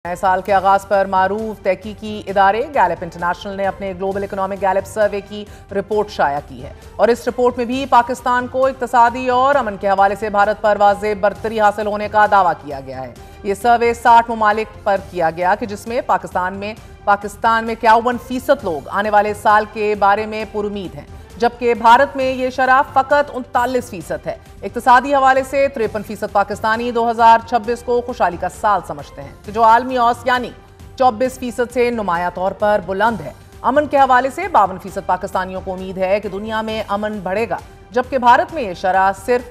नए साल के आगाज पर मारूफ तहकीकी इदारे गैलप इंटरनेशनल ने अपने ग्लोबल इकोनॉमिक गैलप सर्वे की रिपोर्ट शाया की है और इस रिपोर्ट में भी पाकिस्तान को इक्तसादी और अमन के हवाले से भारत पर वाज़ेह बरतरी हासिल होने का दावा किया गया है। ये सर्वे 60 ममालिक पर किया गया कि जिसमें पाकिस्तान में 51% लोग आने वाले साल के बारे में पुरुमीद हैं, जबकि भारत में ये शरह फकत 39% है। इक्तसादी हवाले से 53% पाकिस्तानी 2026 को खुशहाली का साल समझते हैं कि जो आलमी औस यानी 24% से नुमाया तौर पर बुलंद है। अमन के हवाले से 52% पाकिस्तानियों को उम्मीद है कि दुनिया में अमन बढ़ेगा, जबकि भारत में ये शरह सिर्फ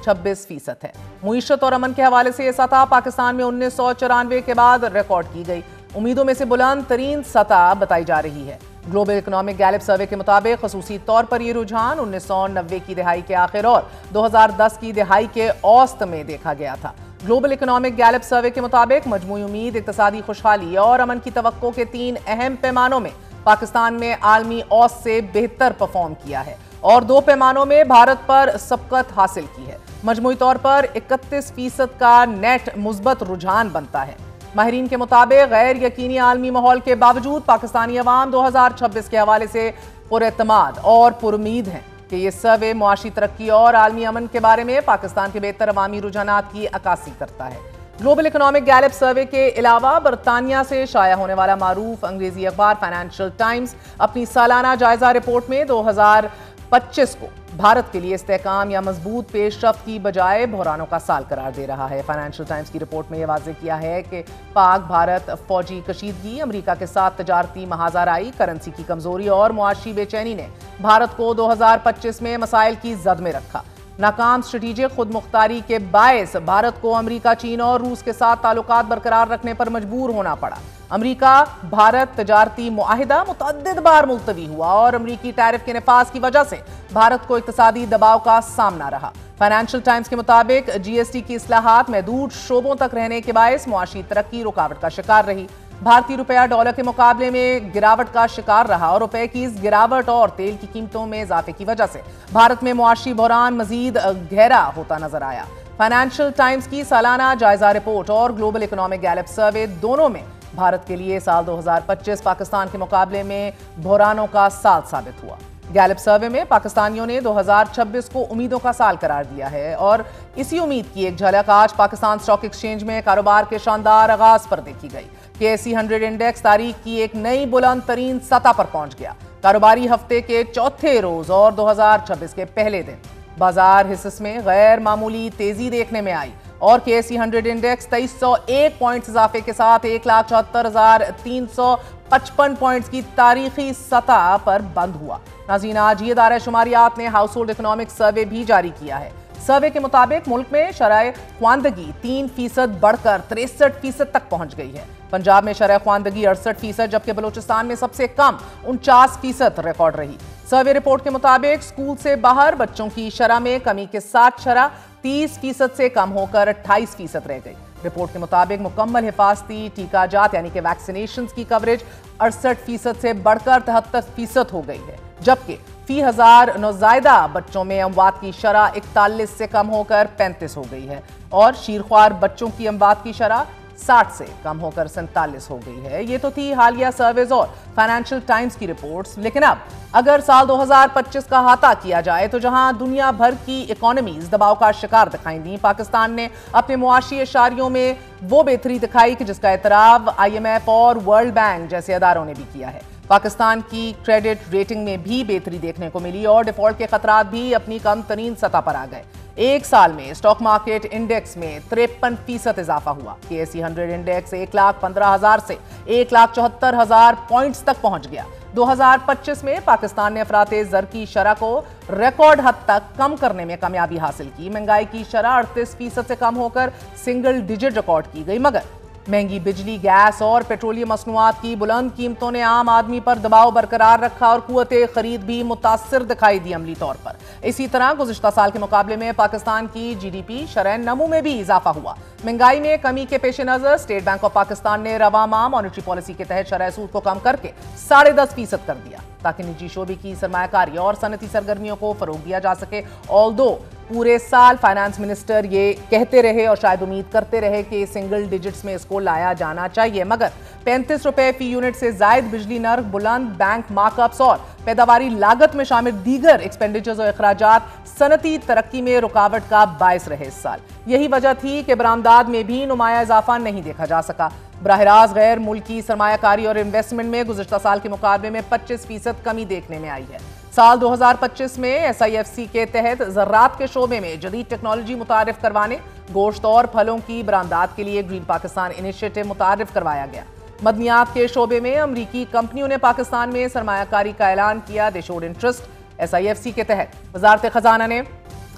26% है। मुईशत और अमन के हवाले से ये सतह पाकिस्तान में 1994 के बाद रिकॉर्ड की गई उम्मीदों में से बुलंद तरीन सतह बताई जा रही है। ग्लोबल इकोनॉमिक गैलप सर्वे के मुताबिक खसूसी तौर पर यह रुझान 1990 की दहाई के आखिर और 2010 की दहाई के औसत में देखा गया था। ग्लोबल इकोनॉमिक गैलप सर्वे के मुताबिक मजमूई उम्मीद, इक्तसादी खुशहाली और अमन की तवक्को के 3 अहम पैमानों में पाकिस्तान में आलमी औसत से बेहतर परफॉर्म किया है और 2 पैमानों में भारत पर सबकत हासिल की है। मजमूई तौर पर 31% का नेट मुस्बत रुझान बनता है। माहिरीन के मुताबिक गैर यकीनी आलमी माहौल के बावजूद पाकिस्तानी अवाम 2026 के हवाले से पुरएतमाद और पुरुमीद हैं कि ये सर्वे मुआशी तरक्की और आलमी अमन के बारे में पाकिस्तान के बेहतर अवामी रुझानात की अक्कासी करता है। ग्लोबल इकोनॉमिक गैलप सर्वे के अलावा बरतानिया से शाया होने वाला मारूफ अंग्रेजी अखबार फाइनेंशियल टाइम्स अपनी सालाना जायजा रिपोर्ट में 2025 को भारत के लिए इस्तेहकाम या मजबूत पेशरफ्त की बजाय बहरानों का साल करार दे रहा है। फाइनेंशियल टाइम्स की रिपोर्ट में यह वाज़ेह किया है कि पाक भारत फौजी कशीदगी, अमरीका के साथ तजारती महाजराई, करेंसी की कमजोरी और मुआशी बेचैनी ने भारत को 2025 में मसाइल की जद में रखा। नाकाम स्ट्रेटेजिक खुद मुख्तारी के बायस भारत को अमरीका, चीन और रूस के साथ ताल्लुकात बरकरार रखने पर मजबूर होना पड़ा। अमरीका भारत तजारती मुआहिदा मुतअद्दिद बार मुलतवी हुआ और अमरीकी टैरिफ के नफाज की वजह से भारत को इक्तसादी दबाव का सामना रहा। फाइनेंशियल टाइम्स के मुताबिक जीएसटी की इस्लाहात महदूद शोबों तक रहने के बायस मुआशी तरक्की रुकावट का शिकार रही। भारतीय रुपया डॉलर के मुकाबले में गिरावट का शिकार रहा और रुपए की इस गिरावट और तेल की कीमतों में इजाफे की वजह से भारत में मुआशी बहरान मजीद गहरा होता नजर आया। फाइनेंशियल टाइम्स की सालाना जायजा रिपोर्ट और ग्लोबल इकोनॉमिक गैलप सर्वे दोनों में भारत के लिए साल 2025 पाकिस्तान के मुकाबले में बहरानों का साल साबित हुआ। गैलप सर्वे में पाकिस्तानियों ने 2026 को उम्मीदों का साल करार दिया है और इसी उम्मीद की एक झलक आज पाकिस्तान स्टॉक एक्सचेंज में कारोबार के शानदार आगाज पर देखी गई। KSE 100 इंडेक्स तारीख की एक नई बुलंद तरीन सतह पर पहुंच गया। कारोबारी हफ्ते के चौथे रोज और 2026 के पहले दिन बाजार हिस्स में गैर मामूली तेजी देखने में आई और KSE 100 इंडेक्स 2301 पॉइंट्स इजाफे के साथ 1,74,355 पॉइंट्स की तारीखी सतह पर बंद हुआ। नाज़रीन, आज ये इदारा शुमारियात ने हाउस होल्ड इकोनॉमिक सर्वे भी जारी किया है। सर्वे के मुताबिक मुल्क में शरह ख्वानदगी 3% बढ़कर 63% तक पहुंच गई है। पंजाब में शरह ख्वानदगी 68%, जबकि बलूचिस्तान में सबसे कम 49% रिकॉर्ड रही। सर्वे रिपोर्ट के मुताबिक स्कूल से बाहर बच्चों की शरह में कमी के साथ शरह 30% से कम होकर 28% रह गई। रिपोर्ट के मुताबिक मुकम्मल हिफाजती टीका जात यानी कि वैक्सीनेशन की कवरेज 68% से बढ़कर 73% हो गई है, जबकि फी 1000 नौज़ायदा बच्चों में अमवात की शरह 41 से कम होकर 35 हो गई है और शीरख्वार बच्चों की अमवात की शरह 60 से कम होकर 47 हो गई है। ये तो थी हालिया सर्वेज और फाइनेंशियल टाइम्स की रिपोर्ट्स, लेकिन अब अगर साल 2025 का अहाता किया जाए तो जहां दुनिया भर की इकोनॉमीज दबाव का शिकार दिखाई दी, पाकिस्तान ने अपने मुआशी इशारियों में वो बेहतरी दिखाई कि जिसका एतराफ IMF और वर्ल्ड बैंक जैसे अदारों ने भी किया है। पाकिस्तान की क्रेडिट रेटिंग में भी बेहतरी देखने को मिली और डिफॉल्ट के खतरात भी अपनी कम तरीन सतह पर आ गए। एक साल में स्टॉक मार्केट इंडेक्स में 53% इजाफा हुआ। KSE 100 इंडेक्स 1,15,000 से 1,74,000 पॉइंट्स तक पहुंच गया। 2025 में पाकिस्तान ने अफराते ज़र की शरह को रिकॉर्ड हद तक कम करने में कामयाबी हासिल की। महंगाई की शरह 38% से कम होकर सिंगल डिजिट रिकॉर्ड की गई, मगर महंगी बिजली, गैस और पेट्रोलियम मसनूआत की बुलंद कीमतों ने आम आदमी पर दबाव बरकरार रखा और कुव्वते खरीद भी मुतासिर दिखाई दी अमली तौर पर। इसी तरह गुज़िश्ता साल के मुकाबले में पाकिस्तान की GDP शरह नमू में भी इजाफा हुआ। महंगाई में कमी के पेश नजर स्टेट बैंक ऑफ पाकिस्तान ने रवा माह मॉनिटरी पॉलिसी के तहत शरह सूद को कम करके 10.5% कर दिया ताकि निजी शोबे की सरमायाकारी और सनती सरगर्मियों को फरोग दिया जा सके। ऑल्दो पूरे साल फाइनेंस मिनिस्टर ये कहते रहे और शायद उम्मीद करते रहे कि सिंगल डिजिट्स में इसको लाया जाना चाहिए, मगर 35 रुपए फी यूनिट से जायद बिजली नर्ख, बुलंद बैंक मार्कअप्स और पैदावारी लागत में शामिल दीगर एक्सपेंडिचर्स और अखराजात सनती तरक्की में रुकावट का बायस रहे इस साल। यही वजह थी कि बरामदात में भी नुमाया इजाफा नहीं देखा जा सका। बराह गैर मुल्की सरमायाकारी और इन्वेस्टमेंट में गुज़श्ता साल के मुकाबले में 25% कमी देखने में आई है। साल 2025 में SIFC के तहत ज़राअत के शोबे में जदीद टेक्नोलॉजी मुतारिफ करवाने, गोश्त और फलों की बरामदात के लिए ग्रीन पाकिस्तान इनिशिएटिव मुतारिफ करवाया गया। मदनियात के शोबे में अमरीकी कंपनियों ने पाकिस्तान में सरमायाकारी का ऐलान किया। They showed interest. SIFC के तहत वजारत खजाना ने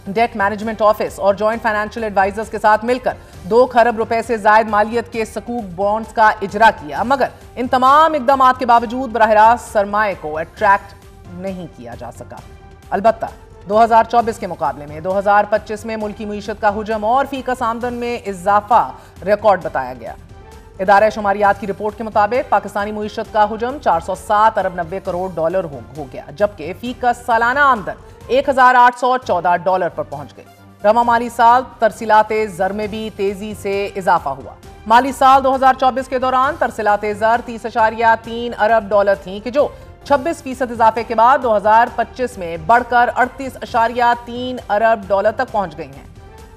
डेट मैनेजमेंट ऑफिस और जॉइंट फाइनेंशियल एडवाइजर्स के साथ मिलकर 2 खरब रुपए से जायद मालियत के सकूक बॉन्ड्स का इजरा किया, मगर इन तमाम इकदामात के बावजूद बराह रास्त सरमाए को अट्रैक्ट नहीं किया जा सका। अलबत्ता 2024 के मुकाबले में 2025 में मुल्की मईशत का हुजम और फीकस आमदन में इजाफा रिकॉर्ड बताया गया। इदारा शुमारियात की रिपोर्ट के मुताबिक पाकिस्तानी मईशत का हुजम 407 अरब 90 करोड़ डॉलर हो गया, जबकि फीकस सालाना आमदन 1814 डॉलर पर पहुंच गई। रवा माली साल तरसीलात ज़र में भी तेजी से इजाफा हुआ। माली साल 2024 के दौरान तरसीलात ज़र 30.3 अरब डॉलर थी कि जो 26% इजाफे के बाद 2025 में बढ़कर 38.3 अरब डॉलर तक पहुंच गई हैं।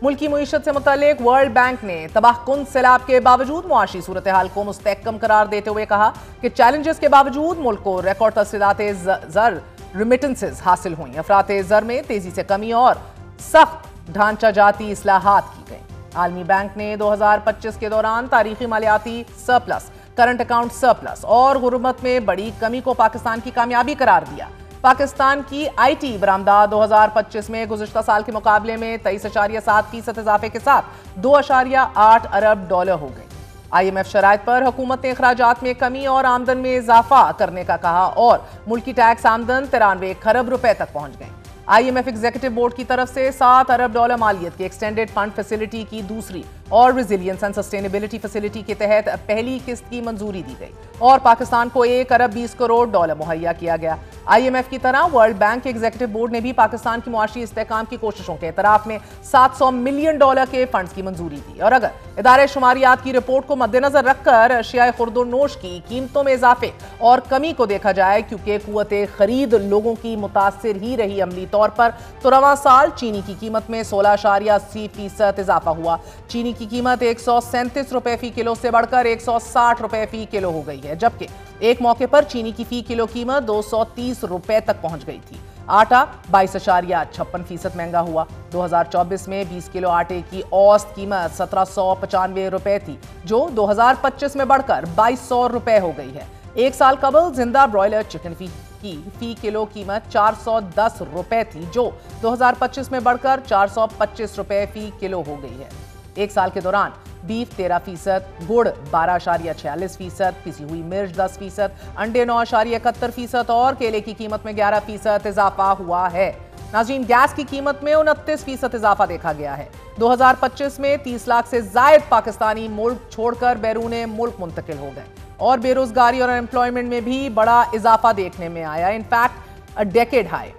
मुल्की मईशत से मुतालिक वर्ल्ड बैंक ने तबाहकुन सैलाब के बावजूद मुआशी सूरत हाल को मुस्तहकम करार देते हुए कहा कि चैलेंजेस के बावजूद मुल्क को रिकॉर्ड तरसीलात ज़र रिमिटेंसेस हासिल हुई। अफरात ज़र में तेजी से कमी और सख्त ढांचा जाती इस्लाहात की गई। आलमी बैंक ने 2025 के दौरान तारीखी मालियाती सरप्लस, करंट अकाउंट सरप्लस और गुर्बत में बड़ी कमी को पाकिस्तान की कामयाबी करार दिया। पाकिस्तान की IT बरामदात 2025 में गुज़श्ता साल के मुकाबले में 23.7% इजाफे के साथ 2.8 अरब डॉलर हो गई। IMF शराइत पर हुकूमत ने अखराजात में कमी और आमदन में इजाफा करने का कहा और मुल्की टैक्स आमदन 93 खरब रुपए तक पहुंच गई। IMF एग्जीक्यूटिव बोर्ड की तरफ से 7 अरब डॉलर मालियत की एक्सटेंडेड फंड फैसिलिटी की दूसरी और रेजिलियंस एंड सस्टेनेबिलिटी फैसिलिटी के तहत पहली किस्त की मंजूरी दी गई और पाकिस्तान को 1 अरब 20 करोड़ डॉलर मुहैया किया गया। IMF की तरह वर्ल्ड बैंक के एग्जीक्यूटिव बोर्ड ने भी पाकिस्तान की मुआशी इस्तेहकाम की कोशिशों के एतराफ में 700 मिलियन डॉलर के फंड्स की मंजूरी दी। और अगर इदारे शुमारियात की रिपोर्ट को मद्देनजर रखकर अशियाए खुर्दोनोश की कीमतों में इजाफे और कमी को देखा जाए, क्योंकि कुव्वते खरीद लोगों की मुतासिर ही रही अमली तौर पर, तो रवां साल चीनी की कीमत में 16.80% इजाफा हुआ। चीनी की कीमत 137 रुपए फी किलो से बढ़कर 160 रुपए फी किलो हो गई है, जबकि एक मौके पर चीनी की फी किलो कीमत 230 रुपए तक पहुंच गई थी। आटा 22.56% महंगा हुआ। 2024 में 20 किलो आटे की औसत कीमत 1795 रुपए थी, जो 2025 में बढ़कर 2200 रुपए हो गई है। एक साल कबल जिंदा ब्रॉयलर चिकन की फी किलो कीमत 410 रुपए थी, जो 2025 में बढ़कर 425 रुपए फी किलो हो गई है। एक साल के दौरान बीफ 13%, गुड़ 12.46%, पिसी हुई मिर्च 10%, अंडे 9.71% और केले की कीमत में 11% इजाफा हुआ है। नाज़रीन, गैस की कीमत में 29% इजाफा देखा गया है। 2025 में 30 लाख से जायद पाकिस्तानी मुल्क छोड़कर बैरून मुल्क मुंतकिल हो गए और बेरोजगारी और अनएम्प्लॉयमेंट में भी बड़ा इजाफा देखने में आया। In fact a decade high.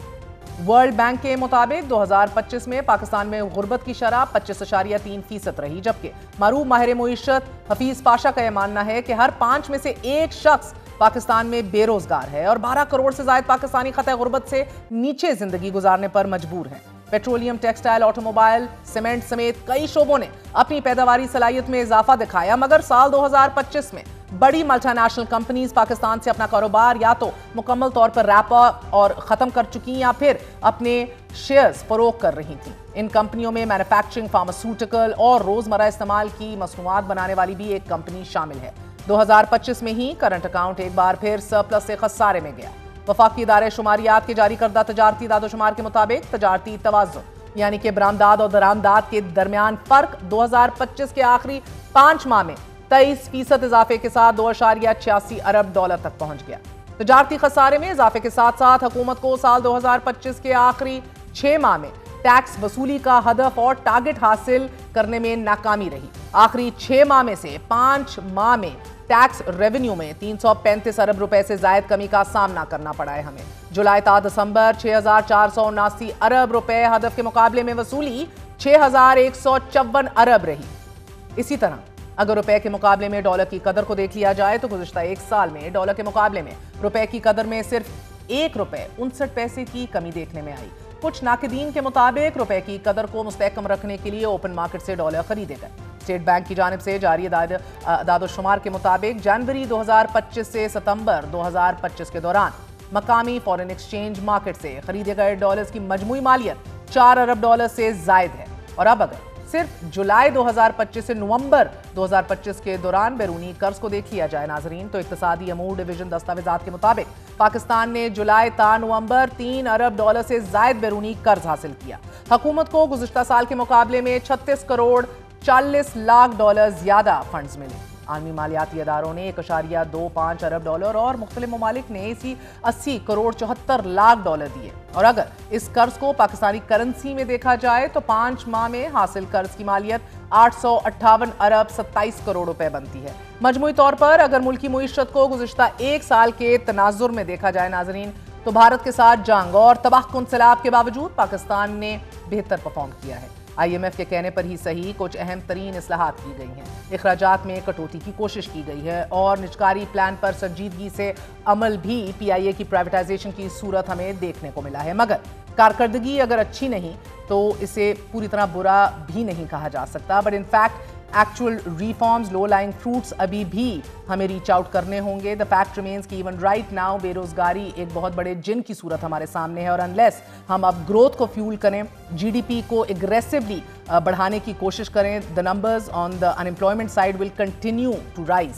World bank के मुताबिक 2025 में पाकिस्तान में गुर्बत की शरह 25.3% रही, जबकि मारूफ माहिर मुईशत हफीज पाशा का यह मानना है कि हर 5 में से एक शख्स पाकिस्तान में बेरोजगार है और 12 करोड़ से ज्यादा पाकिस्तानी खतरे गुर्बत से नीचे जिंदगी गुजारने पर मजबूर हैं। पेट्रोलियम, टेक्सटाइल, ऑटोमोबाइल, सीमेंट समेत कई शोबों ने अपनी पैदावारी सलाहियत में इजाफा दिखाया, मगर साल 2025 में बड़ी मल्टीनेशनल कंपनीज पाकिस्तान से अपना कारोबार या तो मुकम्मल तौर पर रैप और ख़त्म कर चुकी या फिर अपने शेयर्स फरोख्त कर रही थी। इन कंपनियों में मैन्युफैक्चरिंग, फार्मास्यूटिकल और रोज़मर्रा इस्तेमाल की मसनूआत बनाने वाली भी एक कंपनी शामिल है। 2025 में ही करंट अकाउंट एक बार फिर सरप्लस से खसारे में गया। वफाकी इदारे शुमारियात के जारी करदा तजारती दादोशुमार के मुताबिक तजारती तवाज़ुन यानी कि बरामदात और दरामदात के दरमियान फर्क 2025 के आखिरी 5 माह में 23% इजाफे के साथ 2.86 अरब डॉलर तक पहुंच गया। तजारती खसारे में इजाफे के साथ साथ हुकूमत को साल 2025 के आखिरी 6 माह में टैक्स वसूली का हदफ और टारगेट हासिल करने में नाकामी रही। आखिरी 6 माह में से 5 माह में टैक्स रेवेन्यू में 335 अरब रुपए से जायद कमी का सामना करना पड़ा है हमें। जुलाई ता दिसंबर 6,479 अरब रुपए हदफ के मुकाबले में वसूली 6,154 अरब रही। इसी तरह अगर रुपए के मुकाबले में डॉलर की कदर को देख लिया जाए तो गुज़िश्ता एक साल में डॉलर के मुकाबले में रुपए की कदर में सिर्फ 1 रुपए 59 पैसे की कमी देखने में आई। कुछ नाकिदीन के मुताबिक रुपए की कदर को मुस्तहकम रखने के लिए ओपन मार्केट से डॉलर खरीदे गए। स्टेट बैंक की जानिब से जारी दादोशुमार के मुताबिक जनवरी 2025 से सितंबर 2025 के दौरान मकामी फॉरेन एक्सचेंज मार्केट से खरीदे गए डॉलर्स की मजमूई मालियत 4 अरब डॉलर से जायद है। और अब अगर सिर्फ जुलाई 2025 से नवंबर 2025 के दौरान बैरूनी कर्ज को देख लिया जाए नाजरीन, तो इक्तिसादी अमूर डिवीजन दस्तावेजात के मुताबिक पाकिस्तान ने जुलाई ता नवंबर 3 अरब डॉलर से जायद बैरूनी कर्ज हासिल किया। हुकूमत को गुज़िश्ता साल के मुकाबले में 36 करोड़ 40 लाख डॉलर ज्यादा फंड्स मिले। आलमी मालियाती अदारों ने 1.25 अरब डॉलर और मुख्तलिफ ममालिक ने इसी 80 करोड़ 74 लाख डॉलर दिए। और अगर इस कर्ज को पाकिस्तानी करेंसी में देखा जाए तो 5 माह में हासिल कर्ज की मालियत 858 अरब 27 करोड़ रुपए बनती है। मजमूई तौर पर अगर मुल्की मुईशत को गुज़िश्ता एक साल के तनाजुर में देखा जाए नाजरीन, तो भारत के साथ जंग और तबाहकुन सैलाब के बावजूद पाकिस्तान ने बेहतर परफॉर्म किया है। IMF के कहने पर ही सही कुछ अहम तरीन इस्लाहात की गई हैं, इखराजात में कटौती की कोशिश की गई है और निजकारी प्लान पर संजीदगी से अमल भी PIA की प्राइवेटाइजेशन की सूरत हमें देखने को मिला है। मगर कारकर्दगी अगर अच्छी नहीं तो इसे पूरी तरह बुरा भी नहीं कहा जा सकता, but in fact actual reforms, low lying fruits अभी भी हमें रीच आउट करने होंगे। द फैक्ट रिमेन्स कि इवन राइट नाउ बेरोजगारी एक बहुत बड़े जिन की सूरत हमारे सामने है और अनलेस हम अब ग्रोथ को फ्यूल करें, GDP को एग्रेसिवली बढ़ाने की कोशिश करें, the numbers on the unemployment side will continue to rise.